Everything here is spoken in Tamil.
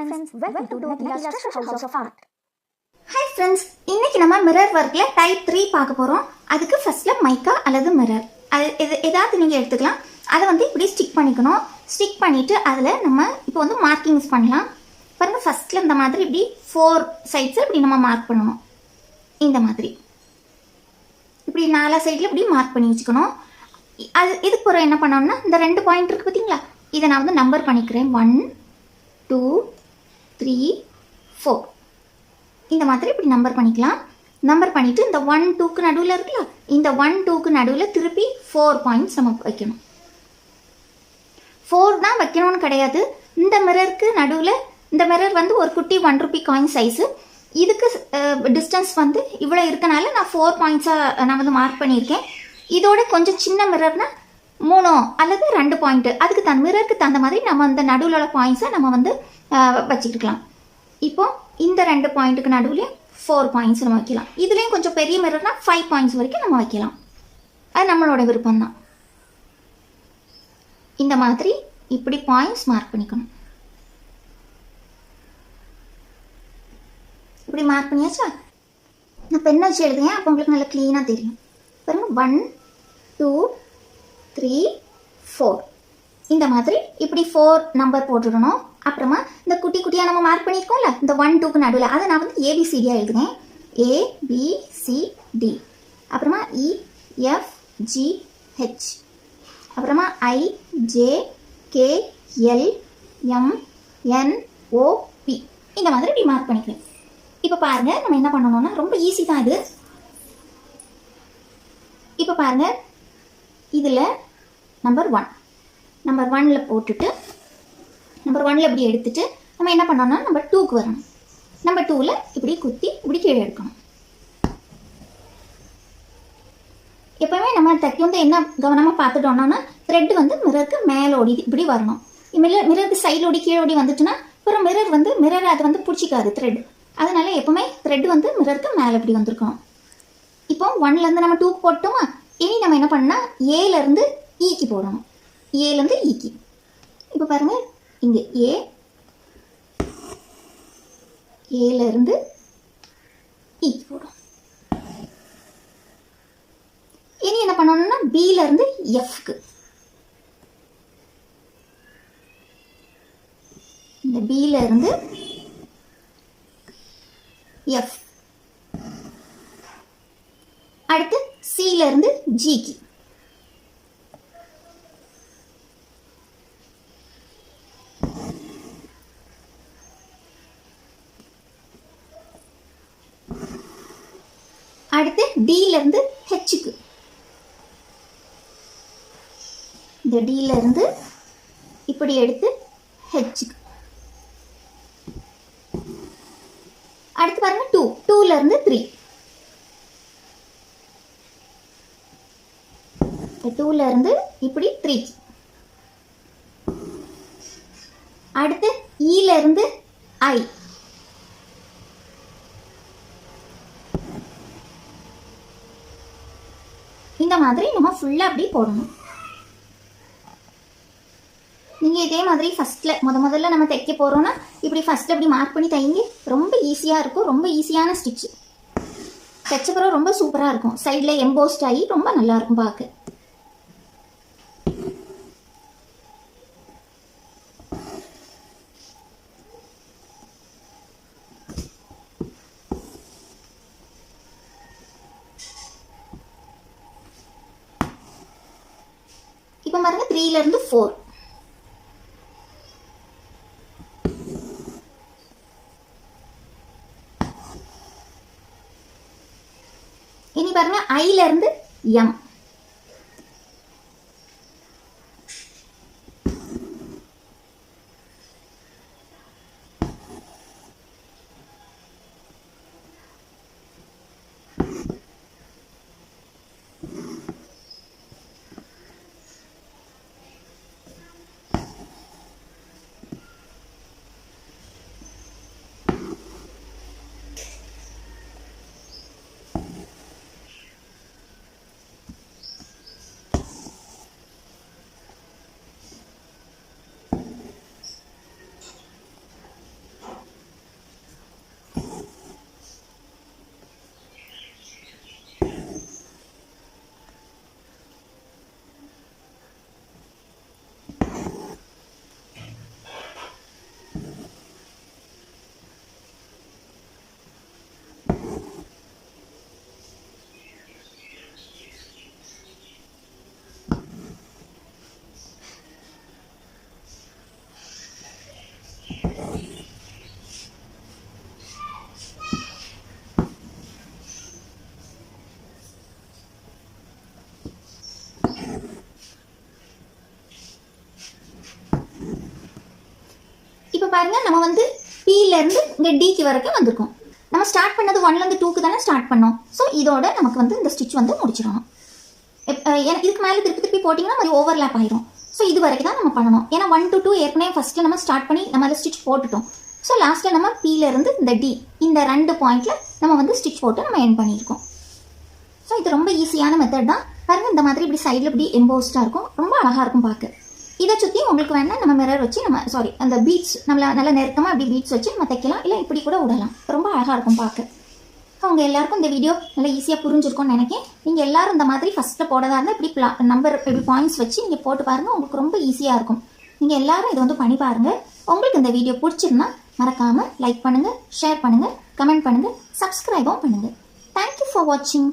friends, welcome to Nathila's Treasure House of Art. Hi friends, இன்னைக்கு நம்ம மிரர் ஒர்க்ல டைப் 3 பார்க்க போறோம். அதுக்கு ஃபர்ஸ்ட்ல மைக்கா அல்லது மிரர் ஏதாவது நீங்க எடுத்துக்கலாம். அதை இப்படி ஸ்டிக் பண்ணிக்கணும். ஸ்டிக் பண்ணிட்டு அதுல நம்ம இப்போ மார்க்கிங்ஸ் பண்ணலாம். பாருங்க, ஃபர்ஸ்ட்ல இந்த மாதிரி இப்படி 4 சைட்ஸ் இப்படி நம்ம மார்க் பண்ணணும். இந்த மாதிரி இப்படி 4 சைடுல இப்படி மார்க் பண்ணி வச்சுக்கணும். அது இதுக்கு பிறகு என்ன பண்ணணும்னா, இந்த 2 பாயிண்ட் இருக்கு பார்த்தீங்களா, இதை நான் நம்பர் பண்ணிக்கிறேன். 1 2 3 4 இந்த மாதிரி இப்படி நம்பர் பண்ணிக்கலாம். நம்பர் பண்ணிட்டு இந்த 1 2க்கு நடுவில் இருக்குல்ல, இந்த 1 2க்கு நடுவில் திருப்பி 4 பாயிண்ட்ஸ் நம்ம வைக்கணும். 4 தான் வைக்கணும்னு கிடையாது. இந்த மிரருக்கு நடுவில் இந்த மிரர் ஒரு குட்டி 1 ரூபி காயின் சைஸு. இதுக்கு டிஸ்டன்ஸ் இவ்வளோ இருக்கனால நான் 4 பாயிண்ட்ஸாக நான் மார்க் பண்ணியிருக்கேன். இதோட கொஞ்சம் சின்ன மிரர்னா 3 அல்லது 2 பாயிண்ட், அதுக்கு மிரருக்கு தகுந்த மாதிரி நம்ம இந்த நடுவில் உள்ள பாயிண்ட்ஸை நம்ம வச்சுக்கிட்டுக்கலாம். இப்போ இந்த 2 பாயிண்ட்டுக்கு நடுவில் 4 பாயிண்ட்ஸ் நம்ம வைக்கலாம். இதுலேயும் கொஞ்சம் பெரிய மிரர்னா 5 பாயிண்ட்ஸ் வரைக்கும் நம்ம வைக்கலாம். அது நம்மளோட விருப்பம் தான். இந்த மாதிரி இப்படி பாயிண்ட்ஸ் மார்க் பண்ணிக்கணும். இப்படி மார்க் பண்ணியாச்சா? நான் பெண்ணை வச்சு எழுதுங்க, அப்போ உங்களுக்கு நல்லா க்ளீனாக தெரியும். பாருங்க, 1 2 3 4 இந்த மாதிரி இப்படி 4 நம்பர் போட்டுடணும். அப்புறமா இந்த குட்டி குட்டியாக நம்ம மார்க் பண்ணியிருக்கோம்ல, இந்த 1 2க்கு நடுவில் அதை நான் ஏபிசிடியாக எழுதுவேன். ABCD, அப்புறமா EFGH, அப்புறமா IJKLMNOP இந்த மாதிரி இப்படி மார்க் பண்ணிக்கிறேன். இப்போ பாருங்க, நம்ம என்ன பண்ணணும்னா ரொம்ப ஈஸி தான் இது. இப்போ பாருங்க, இதில் நம்பர் 1 போட்டுட்டு நம்பர் 1 இப்படி எடுத்துட்டு நம்ம என்ன பண்ணோம்னா நம்பர் 2க்கு வரணும். நம்பர் 2ல் இப்படி குத்தி இப்படி கீழே எடுக்கணும். எப்பவுமே நம்ம தைக்கும் என்ன கவனமாக பார்த்துட்டோம்னா, த்ரெட் மிரருக்கு மேலே ஓடி இப்படி வரணும். மிரருக்கு சைடில் ஓடி கீழே ஓடி வந்துட்டுன்னா அப்புறம் மிரர் அது பிடிச்சிக்காது த்ரெட். அதனால எப்பவுமே த்ரெட் மிரருக்கு மேலே இப்படி வந்திருக்கணும். இப்போ 1லேருந்து நம்ம 2க்கு போட்டோமா, இனி நம்ம என்ன பண்ணால் ஏலேருந்து ஈக்கு போடணும். ஏலேருந்து ஈக்கு. இப்போ பாருங்கள், இங்கே ஏலேருந்து ஈக்கு போடும். இனி என்ன பண்ணணும்னா பிலேருந்து எஃப்க்கு, இந்த பிலேருந்து எஃப், அடுத்து சிலேருந்து ஜிக்கு, அடுத்து டிலேருந்து ஹெச்சுக்கு, இந்த டிலேருந்து இப்படி எடுத்து ஹெச்சுக்கு, அடுத்து பாருங்க 2லேருந்து 3, 2லேருந்து இப்படி 3, அடுத்து ஈலேருந்து ஐ, இந்த மாதிரி நம்ம ஃபுல்லாக அப்படி போடணும். நீங்கள் இதே மாதிரி ஃபஸ்ட்டில் முதல்ல நம்ம தைக்க போகிறோன்னா இப்படி ஃபஸ்ட்டில் அப்படி மார்க் பண்ணி தைங்க. ரொம்ப ஈஸியாக இருக்கும். ரொம்ப ஈஸியான ஸ்டிச்சு. தைச்ச பிறகு ரொம்ப சூப்பராக இருக்கும். சைடில் எம்போஸ்ட் ஆகி ரொம்ப நல்லாயிருக்கும் பார்க்க. இப்போ பாருங்க, 3லேருந்து 4, இனி பாருங்க ஐலேருந்து எம், பாருங்க நம்ம வந்து Pல இருந்து இங்கே Dக்கு வரைக்கும் வந்திருக்கோம். நம்ம ஸ்டார்ட் பண்ணது 1லேருந்து 2க்கு தானே ஸ்டார்ட் பண்ணோம். ஸோ இதோட நமக்கு வந்து இந்த ஸ்டிச் வந்து முடிச்சிடணும். இதுக்கு மேலே திருப்பி போட்டிங்கன்னா மாதிரி ஓவர்லேப் ஆயிரும். ஸோ இது வரைக்கும் தான் நம்ம பண்ணணும். ஏன்னா 1 to 2 ஏற்கனவே ஃபஸ்ட்டில் நம்ம ஸ்டார்ட் பண்ணி நம்ம அதில் ஸ்டிச் போட்டுட்டோம். ஸோ லாஸ்ட்டில் நம்ம Pல இருந்து இந்த D இந்த 2 பாயிண்டில் நம்ம வந்து ஸ்டிச் போட்டு நம்ம எண்ட் பண்ணியிருக்கோம். ஸோ இது ரொம்ப ஈஸியான மெத்தட் தான். பாருங்கள் இந்த மாதிரி இப்படி சைடில் இப்படி எம்போஸ்டாக இருக்கும், ரொம்ப அழகாக இருக்கும் பார்க்க. இதை சுற்றி உங்களுக்கு வேணால் நம்ம மிரர் வச்சு நம்ம அந்த பீட்ஸ் நம்மள நல்லா நெருக்கமாக அப்படி பீட்ஸ் வச்சு நம்ம தைக்கலாம், இல்லை இப்படி கூட விடலாம். ரொம்ப அழகாக இருக்கும் பார்க்க. அவங்க எல்லாருக்கும் இந்த வீடியோ நல்லா ஈஸியாக புரிஞ்சிருக்கும்னு நினைக்கிறேன். நீங்கள் எல்லாரும் இந்த மாதிரி ஃபஸ்ட்டில் போடதாக இருந்தால் இப்படி நம்பர் இப்படி பாயிண்ட்ஸ் வச்சு நீங்கள் போட்டு பாருங்கள், உங்களுக்கு ரொம்ப ஈஸியாக இருக்கும். நீங்கள் எல்லாரும் இதை வந்து பண்ணி பாருங்கள். உங்களுக்கு இந்த வீடியோ பிடிச்சிருந்தா மறக்காமல் லைக் பண்ணுங்கள், ஷேர் பண்ணுங்கள், கமெண்ட் பண்ணுங்கள், சப்ஸ்கிரைபும் பண்ணுங்கள். தேங்க்யூ ஃபார் வாட்சிங்.